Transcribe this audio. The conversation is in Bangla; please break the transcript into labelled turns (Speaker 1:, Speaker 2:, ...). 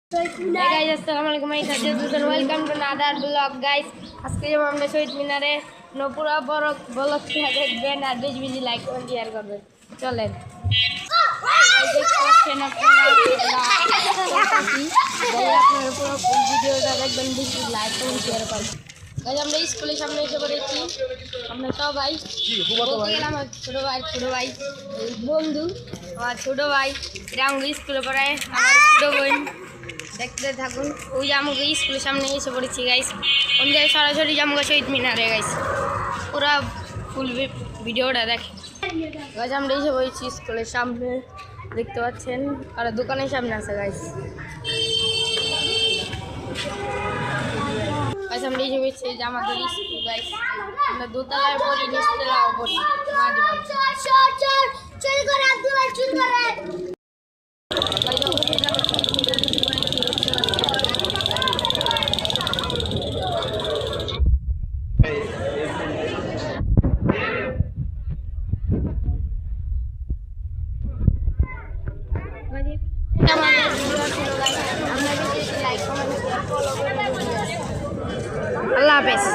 Speaker 1: Hey guys, assalamualaikum. Welcome to another vlog, guys. আজকে যেমন আমরা শহীদ মিনারে পুরো বড় ব্লগ দেখবেন আর বেশি বেশি লাইক কমেন্ট শেয়ার করবেন। চলেন আপনারা পুরো ভিডিওটা দেখবেন, বেশি লাইক কমেন্ট শেয়ার করবেন। গাইজ আমরা স্কুলের সামনে এসে পড়েছি। আমরা সবাই বলতে গেলাম আমার ছোট ভাই বন্ধু, আমার ছোট ভাই আমাকে স্কুলে পড়ায়, আমার ছোট বোন। দেখতে থাকুন। ওই যে আমাকে স্কুলের সামনে এসে পড়েছি গাইস। ওই জায়গায় সরাসরি আমাকে শহীদ মিনারে গাইস, পুরা ফুল ভিডিওটা দেখে গাইস। আমরা এসে পড়েছি স্কুলের সামনে, দেখতে পাচ্ছেন, আর দোকানের সামনে আছে গাইস। গাইস আমরা এসে পড়েছি যে আমাদের স্কুল গাইস। আমরা দোতলায় পড়ি, নিচতলাও পড়ি। আল্লাহ হাফেজ।